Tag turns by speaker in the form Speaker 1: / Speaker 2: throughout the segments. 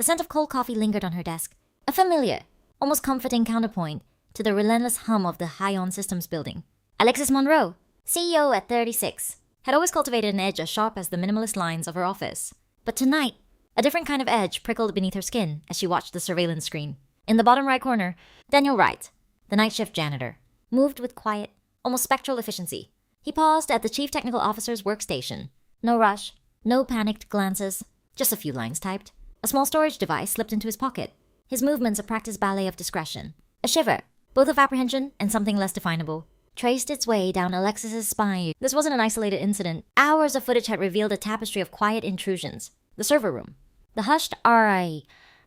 Speaker 1: The scent of cold coffee lingered on her desk, a familiar, almost comforting counterpoint to the relentless hum of the High-On Systems building. Alexis Monroe, CEO at 36, had always cultivated an edge as sharp as the minimalist lines of her office. But tonight, a different kind of edge prickled beneath her skin as she watched the surveillance screen. In the bottom right corner, Daniel Wright, the night shift janitor, moved with quiet, almost spectral efficiency. He paused at the chief technical officer's workstation. No rush, no panicked glances, just a few lines typed. A small storage device slipped into his pocket. His movements a practiced ballet of discretion. A shiver, both of apprehension and something less definable, traced its way down Alexis's spine. This wasn't an isolated incident. Hours of footage had revealed a tapestry of quiet intrusions. The server room, the hushed R&D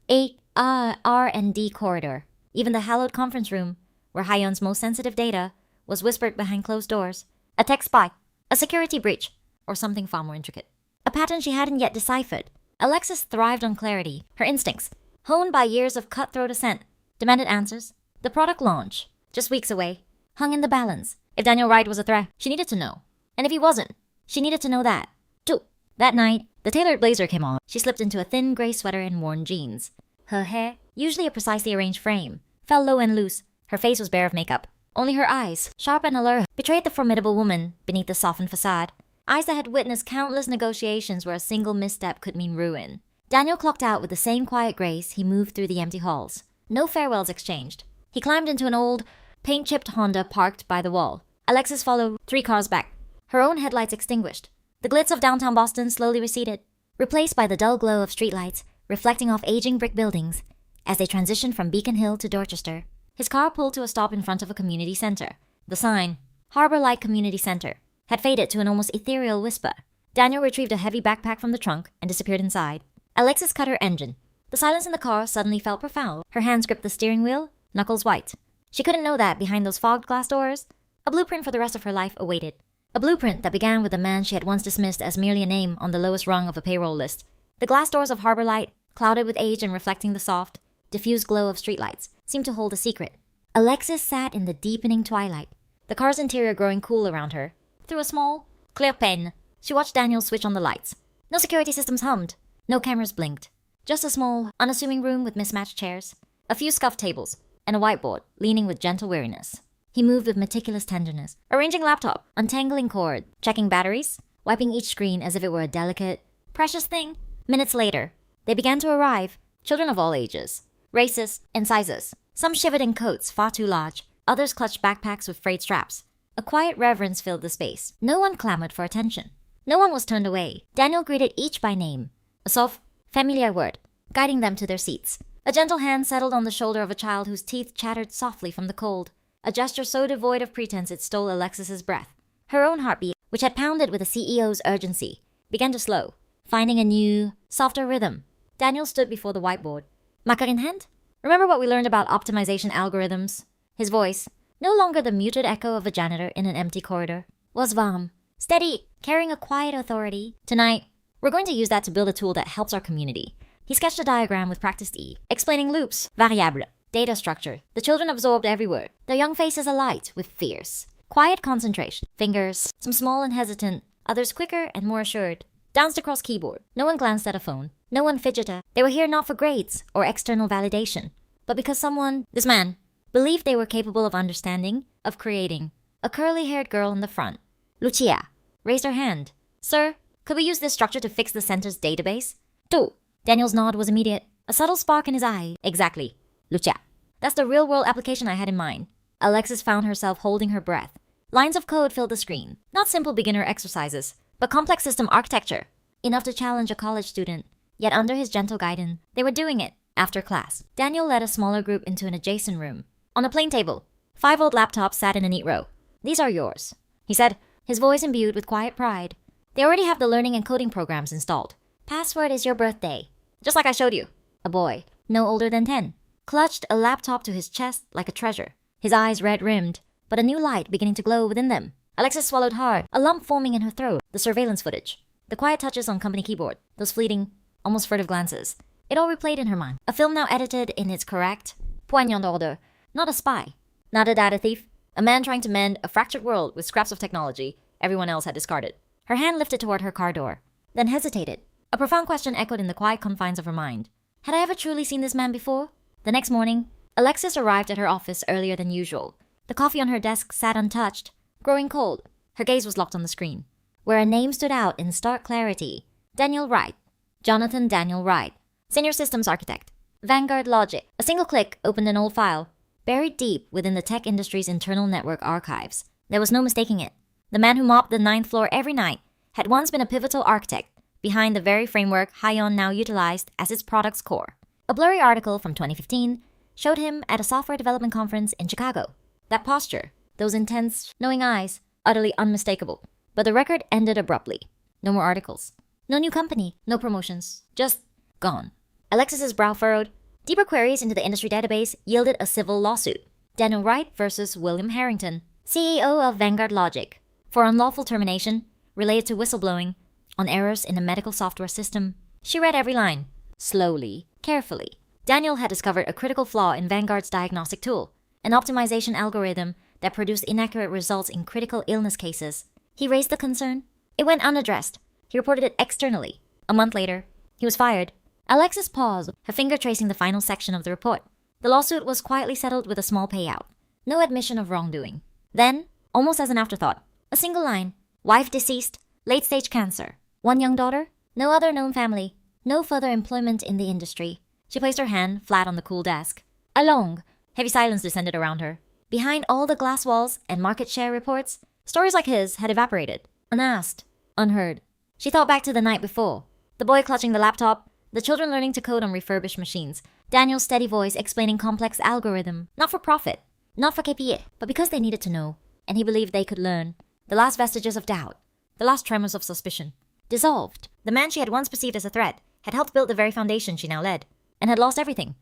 Speaker 1: corridor, even the hallowed conference room, where Hyun's most sensitive data was whispered behind closed doors. A tech spy, a security breach, or something far more intricate. A pattern she hadn't yet deciphered. Alexis thrived on clarity. Her instincts, honed by years of cutthroat ascent, demanded answers. The product launch, just weeks away, hung in the balance. If Daniel Wright was a threat, she needed to know. And if he wasn't, she needed to know that, too. That night, the tailored blazer came on. She slipped into a thin gray sweater and worn jeans. Her hair, usually a precisely arranged frame, fell low and loose. Her face was bare of makeup. Only her eyes, sharp and alert, betrayed the formidable woman beneath the softened facade. Eyes that had witnessed countless negotiations where a single misstep could mean ruin. Daniel clocked out with the same quiet grace he moved through the empty halls. No farewells exchanged. He climbed into an old, paint-chipped Honda parked by the wall. Alexis followed 3 cars back, her own headlights extinguished. The glitz of downtown Boston slowly receded, replaced by the dull glow of streetlights reflecting off aging brick buildings as they transitioned from Beacon Hill to Dorchester. His car pulled to a stop in front of a community center. The sign, Harbor Light Community Center, had faded to an almost ethereal whisper. Daniel retrieved a heavy backpack from the trunk and disappeared inside. Alexis cut her engine. The silence in the car suddenly felt profound. Her hands gripped the steering wheel, knuckles white. She couldn't know that behind those fogged glass doors, a blueprint for the rest of her life awaited. A blueprint that began with the man she had once dismissed as merely a name on the lowest rung of a payroll list. The glass doors of Harbor Light, clouded with age and reflecting the soft, diffused glow of streetlights, seemed to hold a secret. Alexis sat in the deepening twilight, the car's interior growing cool around her. Through a small, clear pen, she watched Daniel switch on the lights. No security systems hummed. No cameras blinked. Just a small, unassuming room with mismatched chairs, a few scuffed tables, and a whiteboard leaning with gentle weariness. He moved with meticulous tenderness, arranging laptop, untangling cord, checking batteries, wiping each screen as if it were a delicate, precious thing. Minutes later, they began to arrive, children of all ages, races, and sizes. Some shivered in coats far too large, others clutched backpacks with frayed straps. A quiet reverence filled the space. No one clamored for attention. No one was turned away. Daniel greeted each by name, a soft, familiar word, guiding them to their seats. A gentle hand settled on the shoulder of a child whose teeth chattered softly from the cold, a gesture so devoid of pretense it stole Alexis's breath. Her own heartbeat, which had pounded with the CEO's urgency, began to slow, finding a new, softer rhythm. Daniel stood before the whiteboard. Marker in hand? Remember what we learned about optimization algorithms? His voice, no longer the muted echo of a janitor in an empty corridor, was warm, steady, carrying a quiet authority. Tonight, we're going to use that to build a tool that helps our community. He sketched a diagram with practiced ease, explaining loops, variables, data structure. The children absorbed every word, their young faces alight with fierce, quiet concentration. Fingers, some small and hesitant, others quicker and more assured. Danced across keyboard. No one glanced at a phone. No one fidgeted. They were here not for grades or external validation, but because someone, this man, believed they were capable of understanding, of creating. A curly-haired girl in the front, Lucia, raised her hand. Sir, could we use this structure to fix the center's database? Tu. Daniel's nod was immediate, a subtle spark in his eye. Exactly. Lucia. That's the real-world application I had in mind. Alexis found herself holding her breath. Lines of code filled the screen. Not simple beginner exercises, but complex system architecture. Enough to challenge a college student. Yet under his gentle guidance, they were doing it. After class, Daniel led a smaller group into an adjacent room. On a plain table, 5 old laptops sat in a neat row. These are yours, he said, his voice imbued with quiet pride. They already have the learning and coding programs installed. Password is your birthday. Just like I showed you. A boy, no older than 10, clutched a laptop to his chest like a treasure, his eyes red-rimmed, but a new light beginning to glow within them. Alexis swallowed hard, a lump forming in her throat. The surveillance footage, the quiet touches on company keyboard, those fleeting, almost furtive glances. It all replayed in her mind. A film now edited in its correct, poignant order. Not a spy, not a data thief, a man trying to mend a fractured world with scraps of technology everyone else had discarded. Her hand lifted toward her car door, then hesitated. A profound question echoed in the quiet confines of her mind. Had I ever truly seen this man before? The next morning, Alexis arrived at her office earlier than usual. The coffee on her desk sat untouched, growing cold. Her gaze was locked on the screen, where a name stood out in stark clarity. Daniel Wright. Jonathan Daniel Wright. Senior Systems Architect. Vanguard Logic. A single click opened an old file, buried deep within the tech industry's internal network archives. There was no mistaking it. The man who mopped the 9th floor every night had once been a pivotal architect behind the very framework Hyon now utilized as its product's core. A blurry article from 2015 showed him at a software development conference in Chicago. That posture, those intense, knowing eyes, utterly unmistakable. But the record ended abruptly. No more articles. No new company. No promotions. Just gone. Alexis's brow furrowed. Deeper queries into the industry database yielded a civil lawsuit. Daniel Wright versus William Harrington, CEO of Vanguard Logic, for unlawful termination related to whistleblowing on errors in a medical software system. She read every line, slowly, carefully. Daniel had discovered a critical flaw in Vanguard's diagnostic tool, an optimization algorithm that produced inaccurate results in critical illness cases. He raised the concern. It went unaddressed. He reported it externally. A month later, he was fired. Alexis paused, her finger tracing the final section of the report. The lawsuit was quietly settled with a small payout. No admission of wrongdoing. Then, almost as an afterthought, a single line. Wife deceased, late-stage cancer. One young daughter, no other known family, no further employment in the industry. She placed her hand flat on the cool desk. A long, heavy silence descended around her. Behind all the glass walls and market share reports, stories like his had evaporated, unasked, unheard. She thought back to the night before. The boy clutching the laptop, the children learning to code on refurbished machines, Daniel's steady voice explaining complex algorithm, not for profit, not for KPI, but because they needed to know, and he believed they could learn. The last vestiges of doubt, the last tremors of suspicion, dissolved. The man she had once perceived as a threat had helped build the very foundation she now led, and had lost everything,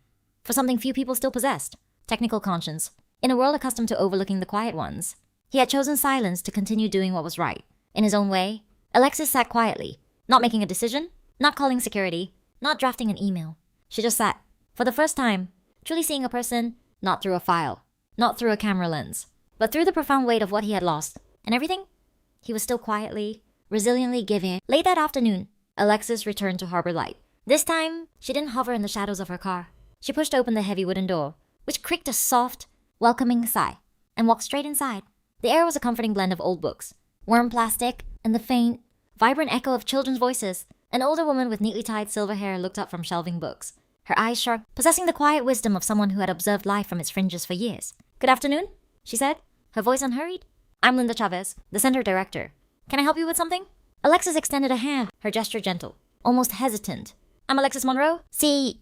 Speaker 1: for something few people still possessed, technical conscience. In a world accustomed to overlooking the quiet ones, he had chosen silence to continue doing what was right. In his own way, Alexis sat quietly, not making a decision, not calling security, not drafting an email. She just sat, for the first time, truly seeing a person, not through a file, not through a camera lens, but through the profound weight of what he had lost. And everything? He was still quietly, resiliently giving. Late that afternoon, Alexis returned to Harbor Light. This time, she didn't hover in the shadows of her car. She pushed open the heavy wooden door, which creaked a soft, welcoming sigh, and walked straight inside. The air was a comforting blend of old books, worn plastic, and the faint, vibrant echo of children's voices. An older woman with neatly tied silver hair looked up from shelving books, her eyes sharp, possessing the quiet wisdom of someone who had observed life from its fringes for years. "Good afternoon," she said, her voice unhurried. "I'm Linda Chavez, the center director. Can I help you with something?" Alexis extended a hand, her gesture gentle, almost hesitant. "I'm Alexis Monroe, CEO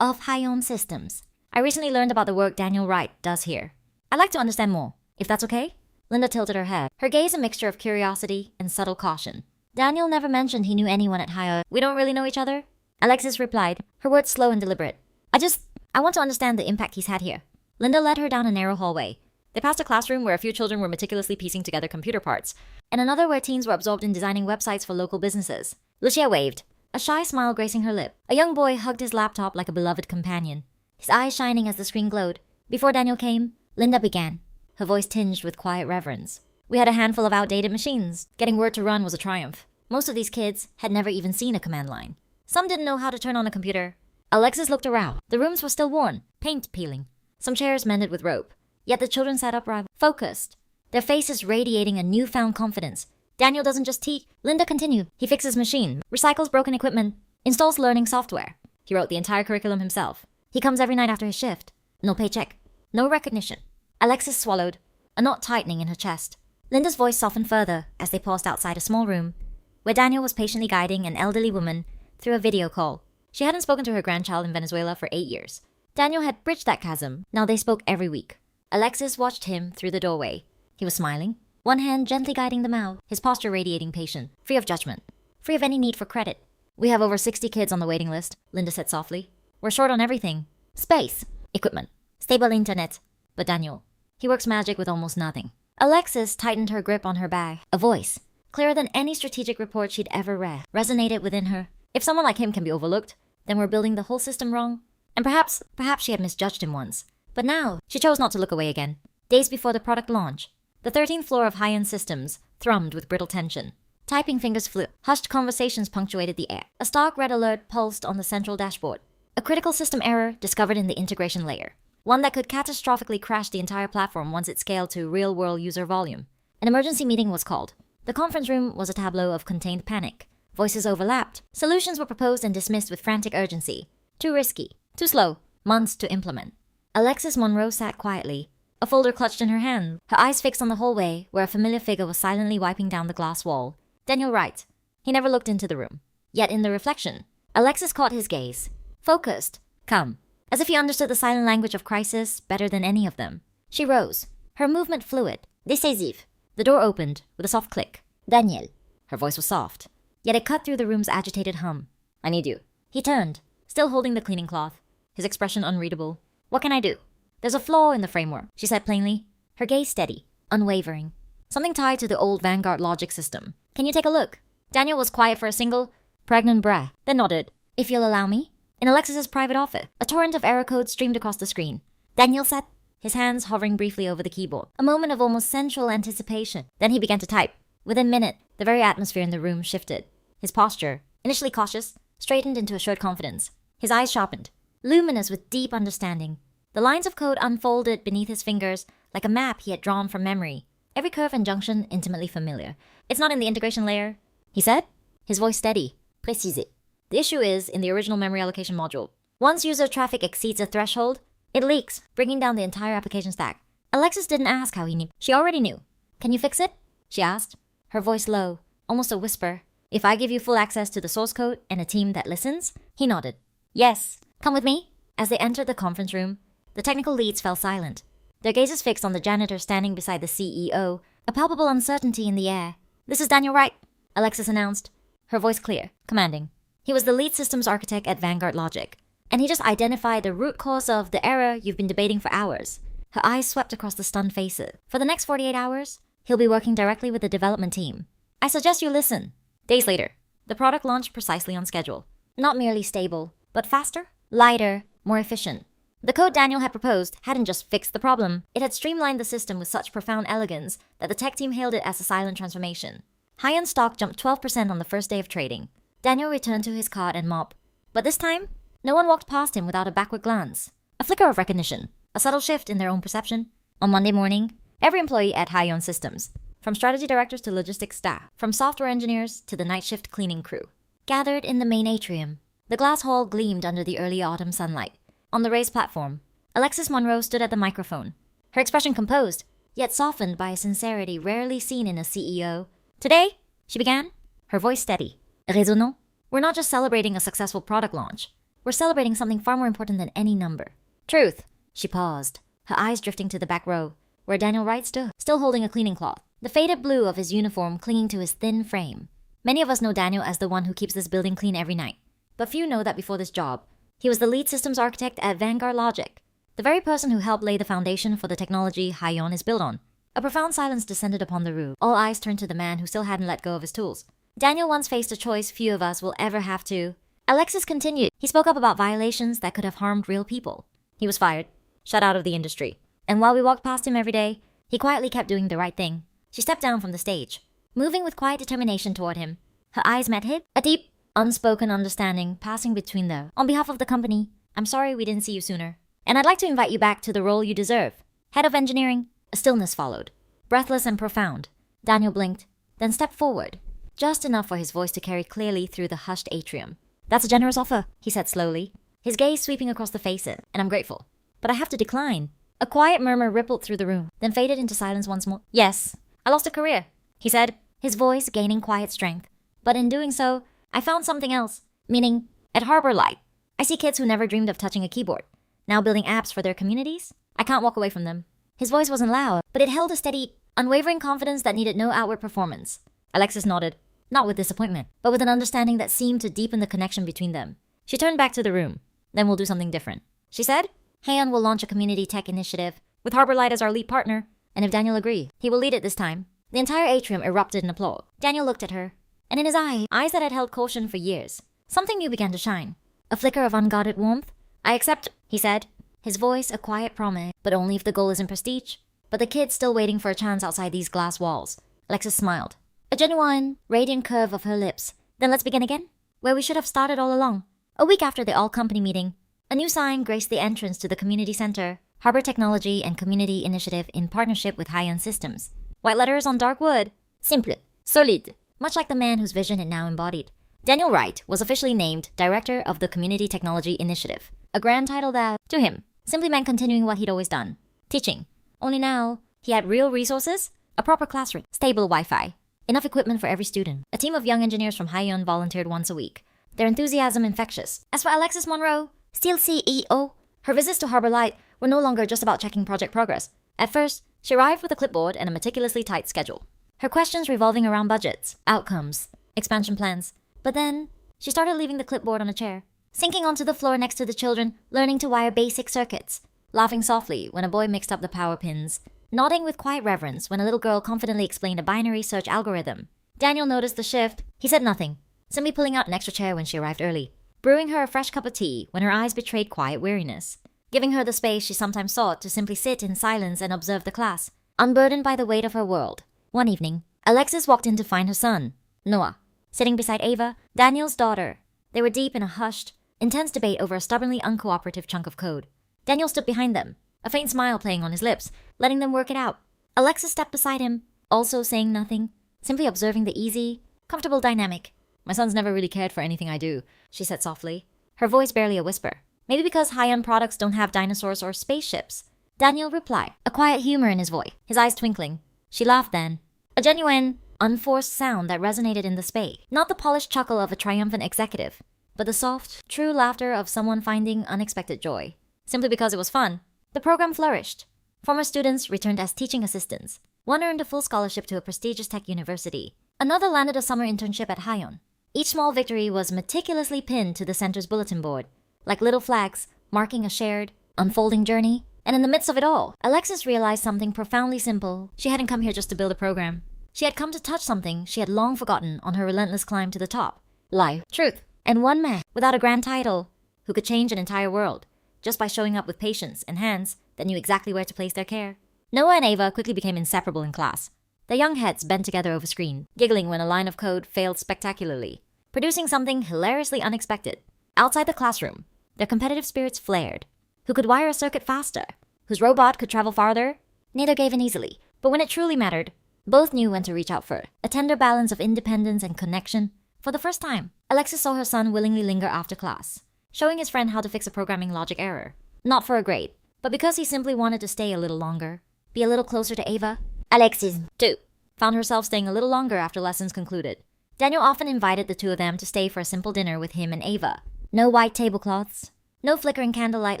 Speaker 1: of Hyon Systems. I recently learned about the work Daniel Wright does here. I'd like to understand more, if that's okay?" Linda tilted her head, her gaze a mixture of curiosity and subtle caution. "Daniel never mentioned he knew anyone at Hyon. We don't really know each other?" Alexis replied, her words slow and deliberate. I want to understand the impact he's had here." Linda led her down a narrow hallway. They passed a classroom where a few children were meticulously piecing together computer parts, and another where teens were absorbed in designing websites for local businesses. Lucia waved, a shy smile gracing her lip. A young boy hugged his laptop like a beloved companion, his eyes shining as the screen glowed. Before Daniel came, Linda began, her voice tinged with quiet reverence. "We had a handful of outdated machines. Getting word to run was a triumph. Most of these kids had never even seen a command line. Some didn't know how to turn on a computer." Alexis looked around. The rooms were still worn, paint peeling. Some chairs mended with rope. Yet the children sat upright, focused, their faces radiating a newfound confidence. "Daniel doesn't just teach," Linda continued. "He fixes machine, recycles broken equipment, installs learning software. He wrote the entire curriculum himself. He comes every night after his shift. No paycheck, no recognition." Alexis swallowed, a knot tightening in her chest. Linda's voice softened further as they paused outside a small room, where Daniel was patiently guiding an elderly woman through a video call. She hadn't spoken to her grandchild in Venezuela for 8 years. Daniel had bridged that chasm. Now they spoke every week. Alexis watched him through the doorway. He was smiling, one hand gently guiding the mouth, his posture radiating patience, free of judgment, free of any need for credit. "We have over 60 kids on the waiting list," Linda said softly. "We're short on everything. Space, equipment, stable internet. But Daniel, he works magic with almost nothing." Alexis tightened her grip on her bag. A voice, clearer than any strategic report she'd ever read, resonated within her. If someone like him can be overlooked, then we're building the whole system wrong. And perhaps she had misjudged him once. But now, she chose not to look away again. Days before the product launch, the 13th floor of Hyon Systems thrummed with brittle tension. Typing fingers flew. Hushed conversations punctuated the air. A stark red alert pulsed on the central dashboard. A critical system error discovered in the integration layer. One that could catastrophically crash the entire platform once it scaled to real-world user volume. An emergency meeting was called. The conference room was a tableau of contained panic. Voices overlapped. Solutions were proposed and dismissed with frantic urgency. Too risky. Too slow. Months to implement. Alexis Monroe sat quietly, a folder clutched in her hand, her eyes fixed on the hallway where a familiar figure was silently wiping down the glass wall. Daniel Wright. He never looked into the room. Yet in the reflection, Alexis caught his gaze. Focused. Calm. As if he understood the silent language of crisis better than any of them. She rose, her movement fluid. Décisif. The door opened with a soft click. Daniel. Her voice was soft, yet it cut through the room's agitated hum. I need you. He turned, still holding the cleaning cloth, his expression unreadable. What can I do? There's a flaw in the framework, she said plainly, her gaze steady, unwavering. Something tied to the old Vanguard logic system. Can you take a look? Daniel was quiet for a single, pregnant breath, then nodded. If you'll allow me? In Alexis's private office, a torrent of error code streamed across the screen. Daniel sat, his hands hovering briefly over the keyboard. A moment of almost sensual anticipation. Then he began to type. Within a minute, the very atmosphere in the room shifted. His posture, initially cautious, straightened into assured confidence. His eyes sharpened, luminous with deep understanding. The lines of code unfolded beneath his fingers like a map he had drawn from memory. Every curve and junction intimately familiar. It's not in the integration layer, he said, his voice steady. Précisé. The issue is in the original memory allocation module. Once user traffic exceeds a threshold, it leaks, bringing down the entire application stack. Alexis didn't ask how he knew. She already knew. Can you fix it? She asked, her voice low, almost a whisper. If I give you full access to the source code and a team that listens? He nodded. Yes. Come with me. As they entered the conference room, the technical leads fell silent, their gazes fixed on the janitor standing beside the CEO, a palpable uncertainty in the air. This is Daniel Wright, Alexis announced, her voice clear, commanding. He was the lead systems architect at Vanguard Logic, and he just identified the root cause of the error you've been debating for hours. Her eyes swept across the stunned faces. For the next 48 hours, he'll be working directly with the development team. I suggest you listen. Days later, the product launched precisely on schedule. Not merely stable, but faster, lighter, more efficient. The code Daniel had proposed hadn't just fixed the problem, it had streamlined the system with such profound elegance that the tech team hailed it as a silent transformation. High-end stock jumped 12% on the first day of trading. Daniel returned to his cart and mop. But this time, no one walked past him without a backward glance. A flicker of recognition, a subtle shift in their own perception. On Monday morning, every employee at High-End Systems, from strategy directors to logistics staff, from software engineers to the night shift cleaning crew, gathered in the main atrium. The glass hall gleamed under the early autumn sunlight. On the raised platform, Alexis Monroe stood at the microphone, her expression composed, yet softened by a sincerity rarely seen in a CEO. Today, she began, her voice steady, résonnant. We're not just celebrating a successful product launch. We're celebrating something far more important than any number. Truth. She paused, her eyes drifting to the back row, where Daniel Wright stood, still holding a cleaning cloth, the faded blue of his uniform clinging to his thin frame. Many of us know Daniel as the one who keeps this building clean every night, but few know that before this job, he was the lead systems architect at Vanguard Logic, the very person who helped lay the foundation for the technology High-On is built on. A profound silence descended upon the room. All eyes turned to the man who still hadn't let go of his tools. Daniel once faced a choice few of us will ever have to. Alexis continued. He spoke up about violations that could have harmed real people. He was fired, shut out of the industry. And while we walked past him every day, he quietly kept doing the right thing. She stepped down from the stage, moving with quiet determination toward him. Her eyes met his, a deep, unspoken understanding passing between them. On behalf of the company, I'm sorry we didn't see you sooner. And I'd like to invite you back to the role you deserve. Head of engineering. A stillness followed, breathless and profound. Daniel blinked, then stepped forward, just enough for his voice to carry clearly through the hushed atrium. That's a generous offer, he said slowly, his gaze sweeping across the faces, and I'm grateful. But I have to decline. A quiet murmur rippled through the room, then faded into silence once more. Yes, I lost a career, he said, his voice gaining quiet strength. But in doing so, I found something else, meaning, at Harbor Light, I see kids who never dreamed of touching a keyboard, now building apps for their communities. I can't walk away from them. His voice wasn't loud, but it held a steady, unwavering confidence that needed no outward performance. Alexis nodded, not with disappointment, but with an understanding that seemed to deepen the connection between them. She turned back to the room. Then we'll do something different, she said. High-On will launch a community tech initiative, with Harbor Light as our lead partner, and if Daniel agrees, he will lead it this time. The entire atrium erupted in applause. Daniel looked at her, and in his eyes that had held caution for years, something new began to shine. A flicker of unguarded warmth. I accept, he said, his voice a quiet promise, but only if the goal isn't prestige. But the kid's still waiting for a chance outside these glass walls. Alexis smiled. A genuine, radiant curve of her lips. Then let's begin again? Where we should have started all along. A week after the all-company meeting, a new sign graced the entrance to the community center, Harbor Technology and Community Initiative in partnership with High-End Systems. White letters on dark wood. Simple. Solide. Much like the man whose vision it now embodied. Daniel Wright was officially named Director of the Community Technology Initiative, a grand title that, to him, simply meant continuing what he'd always done. Teaching. Only now, he had real resources, a proper classroom, stable Wi-Fi, enough equipment for every student. A team of young engineers from High-End volunteered once a week. Their enthusiasm infectious. As for Alexis Monroe, still CEO, her visits to Harbor Light were no longer just about checking project progress. At first, she arrived with a clipboard and a meticulously tight schedule. Her questions revolving around budgets, outcomes, expansion plans. But then, she started leaving the clipboard on a chair, sinking onto the floor next to the children, learning to wire basic circuits, laughing softly when a boy mixed up the power pins, nodding with quiet reverence when a little girl confidently explained a binary search algorithm. Daniel noticed the shift. He said nothing, simply pulling out an extra chair when she arrived early, brewing her a fresh cup of tea when her eyes betrayed quiet weariness, giving her the space she sometimes sought to simply sit in silence and observe the class, unburdened by the weight of her world. One evening, Alexis walked in to find her son, Noah, sitting beside Ava, Daniel's daughter. They were deep in a hushed, intense debate over a stubbornly uncooperative chunk of code. Daniel stood behind them, a faint smile playing on his lips, letting them work it out. Alexis stepped beside him, also saying nothing, simply observing the easy, comfortable dynamic. "My son's never really cared for anything I do," she said softly, her voice barely a whisper. Maybe because high-end products don't have dinosaurs or spaceships. Daniel replied, a quiet humor in his voice, his eyes twinkling. She laughed then, a genuine, unforced sound that resonated in the space. Not the polished chuckle of a triumphant executive, but the soft, true laughter of someone finding unexpected joy. Simply because it was fun, the program flourished. Former students returned as teaching assistants. One earned a full scholarship to a prestigious tech university. Another landed a summer internship at High-On. Each small victory was meticulously pinned to the center's bulletin board, like little flags marking a shared, unfolding journey. And in the midst of it all, Alexis realized something profoundly simple. She hadn't come here just to build a program. She had come to touch something she had long forgotten on her relentless climb to the top. Life, truth, and one man, without a grand title, who could change an entire world, just by showing up with patience and hands that knew exactly where to place their care. Noah and Ava quickly became inseparable in class. Their young heads bent together over screen, giggling when a line of code failed spectacularly, producing something hilariously unexpected. Outside the classroom, their competitive spirits flared. Who could wire a circuit faster? Whose robot could travel farther? Neither gave in easily, but when it truly mattered, both knew when to reach out for a tender balance of independence and connection. For the first time, Alexis saw her son willingly linger after class, showing his friend how to fix a programming logic error. Not for a grade, but because he simply wanted to stay a little longer, be a little closer to Ava. Alexis, too, found herself staying a little longer after lessons concluded. Daniel often invited the two of them to stay for a simple dinner with him and Ava. No white tablecloths, no flickering candlelight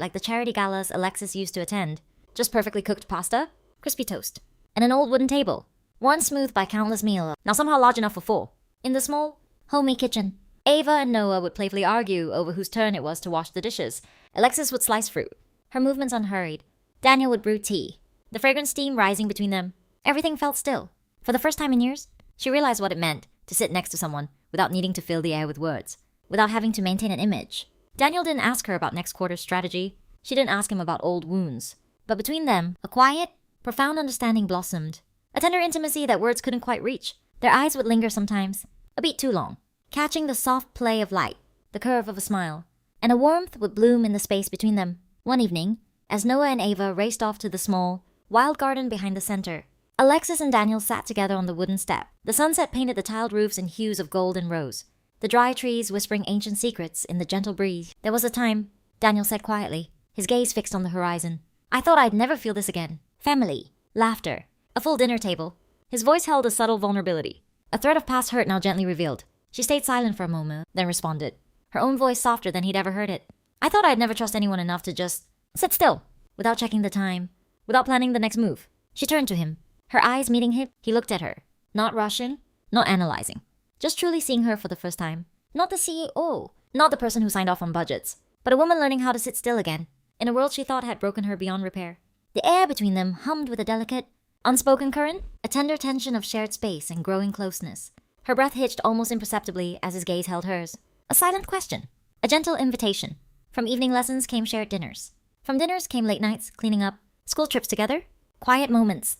Speaker 1: like the charity galas Alexis used to attend. Just perfectly cooked pasta, crispy toast, and an old wooden table, worn smooth by countless meals, now somehow large enough for four. In the small, homey kitchen, Ava and Noah would playfully argue over whose turn it was to wash the dishes. Alexis would slice fruit, her movements unhurried. Daniel would brew tea, the fragrant steam rising between them. Everything felt still. For the first time in years, she realized what it meant to sit next to someone without needing to fill the air with words, without having to maintain an image. Daniel didn't ask her about next quarter's strategy. She didn't ask him about old wounds. But between them, a quiet, profound understanding blossomed. A tender intimacy that words couldn't quite reach. Their eyes would linger sometimes, a beat too long, catching the soft play of light, the curve of a smile, and a warmth would bloom in the space between them. One evening, as Noah and Ava raced off to the small, wild garden behind the center, Alexis and Daniel sat together on the wooden step. The sunset painted the tiled roofs in hues of gold and rose, the dry trees whispering ancient secrets in the gentle breeze. There was a time, Daniel said quietly, his gaze fixed on the horizon. I thought I'd never feel this again. Family, laughter, a full dinner table. His voice held a subtle vulnerability, a thread of past hurt now gently revealed. She stayed silent for a moment, then responded, her own voice softer than he'd ever heard it. I thought I'd never trust anyone enough to just sit still, without checking the time, without planning the next move. She turned to him, her eyes meeting him. He looked at her, not rushing, not analyzing, just truly seeing her for the first time. Not the CEO, not the person who signed off on budgets, but a woman learning how to sit still again, in a world she thought had broken her beyond repair. The air between them hummed with a delicate, unspoken current, a tender tension of shared space and growing closeness. Her breath hitched almost imperceptibly as his gaze held hers. A silent question, a gentle invitation. From evening lessons came shared dinners. From dinners came late nights, cleaning up, school trips together, quiet moments,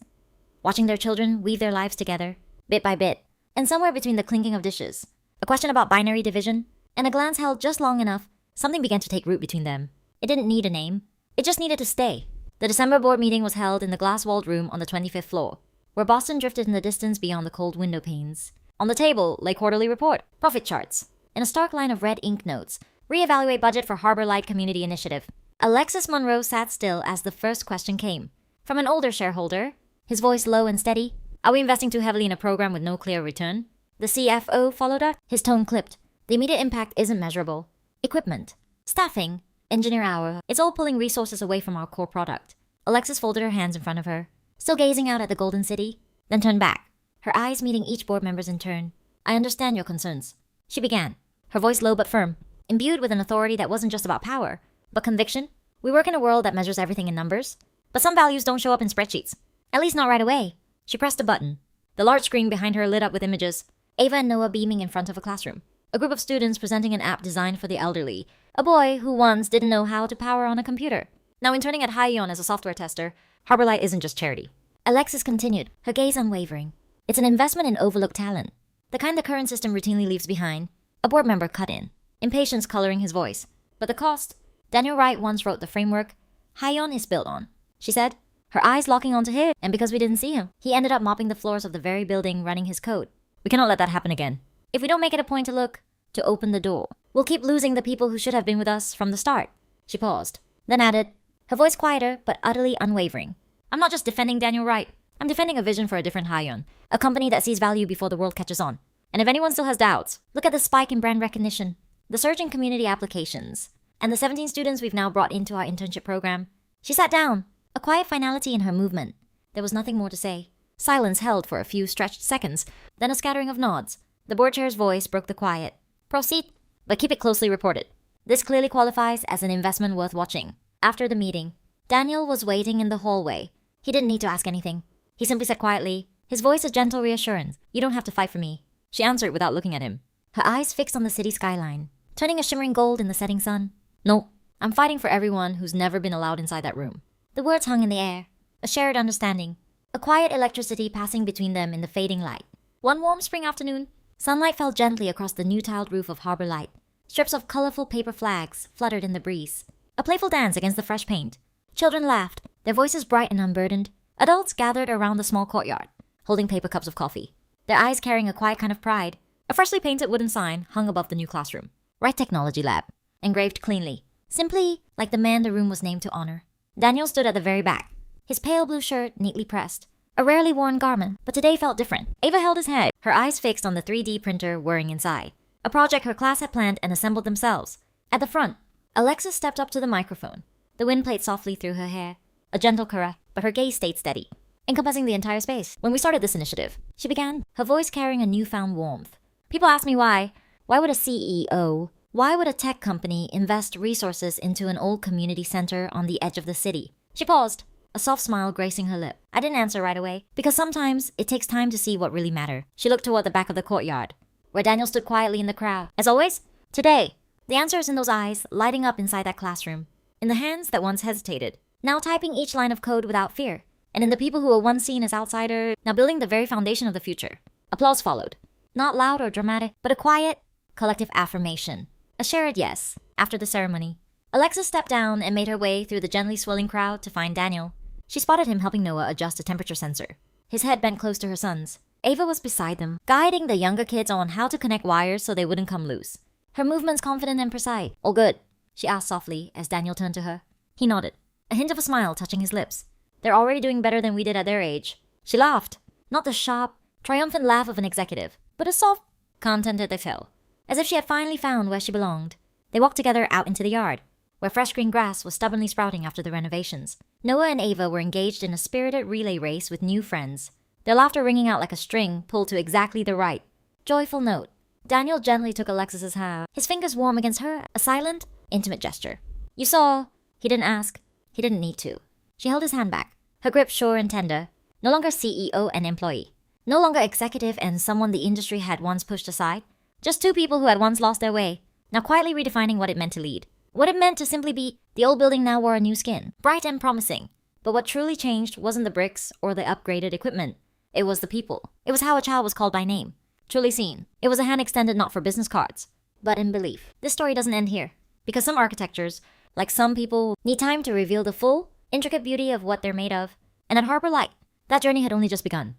Speaker 1: watching their children weave their lives together. Bit by bit, And somewhere between the clinking of dishes, a question about binary division, and a glance held just long enough, something began to take root between them. It didn't need a name. It just needed to stay. The December board meeting was held in the glass-walled room on the 25th floor, where Boston drifted in the distance beyond the cold window panes. On the table lay quarterly report, profit charts, and a stark line of red ink notes. Reevaluate budget for Harbor Light Community Initiative. Alexis Monroe sat still as the first question came. From an older shareholder, his voice low and steady. Are we investing too heavily in a program with no clear return? The CFO followed up, his tone clipped. The immediate impact isn't measurable. Equipment, staffing, engineer hour, it's all pulling resources away from our core product. Alexis folded her hands in front of her, still gazing out at the Golden City, then turned back, her eyes meeting each board member's in turn. I understand your concerns. She began, her voice low but firm, imbued with an authority that wasn't just about power, but conviction. We work in a world that measures everything in numbers, but some values don't show up in spreadsheets. At least not right away. She pressed a button. The large screen behind her lit up with images. Ava and Noah beaming in front of a classroom. A group of students presenting an app designed for the elderly. A boy who once didn't know how to power on a computer. Now interning at Hyon as a software tester, Harbor Light isn't just charity. Alexis continued, her gaze unwavering. It's an investment in overlooked talent. The kind the current system routinely leaves behind. A board member cut in, impatience coloring his voice. But the cost? Daniel Wright once wrote the framework Hyon is built on, she said, her eyes locking onto him, and because we didn't see him, he ended up mopping the floors of the very building running his code. We cannot let that happen again. If we don't make it a point to look, to open the door, we'll keep losing the people who should have been with us from the start. She paused, then added, her voice quieter but utterly unwavering. I'm not just defending Daniel Wright. I'm defending a vision for a different Hyon, a company that sees value before the world catches on. And if anyone still has doubts, look at the spike in brand recognition, the surge in community applications, and the 17 students we've now brought into our internship program. She sat down, a quiet finality in her movement. There was nothing more to say. Silence held for a few stretched seconds, then a scattering of nods. The board chair's voice broke the quiet. Proceed, but keep it closely reported. This clearly qualifies as an investment worth watching. After the meeting, Daniel was waiting in the hallway. He didn't need to ask anything. He simply said quietly, his voice a gentle reassurance. You don't have to fight for me. She answered without looking at him, her eyes fixed on the city skyline, turning a shimmering gold in the setting sun. No, I'm fighting for everyone who's never been allowed inside that room. The words hung in the air, a shared understanding, a quiet electricity passing between them in the fading light. One warm spring afternoon, sunlight fell gently across the new tiled roof of Harbor Light. Strips of colorful paper flags fluttered in the breeze. A playful dance against the fresh paint. Children laughed, their voices bright and unburdened. Adults gathered around the small courtyard, holding paper cups of coffee, their eyes carrying a quiet kind of pride. A freshly painted wooden sign hung above the new classroom. Wright Technology Lab, engraved cleanly, simply like the man the room was named to honor. Daniel stood at the very back, his pale blue shirt neatly pressed, a rarely worn garment, but today felt different. Ava held his head, her eyes fixed on the 3D printer whirring inside, a project her class had planned and assembled themselves. At the front, Alexis stepped up to the microphone. The wind played softly through her hair, a gentle caress, but her gaze stayed steady, encompassing the entire space. When we started this initiative, she began, her voice carrying a newfound warmth. People ask me why. Why would a CEO, why would a tech company invest resources into an old community center on the edge of the city? She paused, a soft smile gracing her lip. I didn't answer right away, because sometimes it takes time to see what really matters. She looked toward the back of the courtyard, where Daniel stood quietly in the crowd. As always, today, the answer is in those eyes lighting up inside that classroom, in the hands that once hesitated, now typing each line of code without fear, and in the people who were once seen as outsiders, now building the very foundation of the future. Applause followed. Not loud or dramatic, but a quiet, collective affirmation. A shared yes. After the ceremony, Alexis stepped down and made her way through the gently swirling crowd to find Daniel. She spotted him helping Noah adjust a temperature sensor, his head bent close to her son's. Ava was beside them, guiding the younger kids on how to connect wires so they wouldn't come loose. Her movements confident and precise. All good? She asked softly as Daniel turned to her. He nodded, a hint of a smile touching his lips. They're already doing better than we did at their age. She laughed, not the sharp, triumphant laugh of an executive, but a soft, contented exhale, as if she had finally found where she belonged. They walked together out into the yard, where fresh green grass was stubbornly sprouting after the renovations. Noah and Ava were engaged in a spirited relay race with new friends, their laughter ringing out like a string pulled to exactly the right, joyful note. Daniel gently took Alexis's hand, his fingers warm against her, a silent, intimate gesture. You saw. He didn't ask. He didn't need to. She held his hand back, her grip sure and tender. No longer CEO and employee. No longer executive and someone the industry had once pushed aside. Just two people who had once lost their way, now quietly redefining what it meant to lead. What it meant to simply be. The old building now wore a new skin, bright and promising. But what truly changed wasn't the bricks or the upgraded equipment. It was the people. It was how a child was called by name. truly seen. It was a hand extended not for business cards, but in belief. This story doesn't end here, because some architectures, like some people, need time to reveal the full, intricate beauty of what they're made of, and at Harbor Light, that journey had only just begun.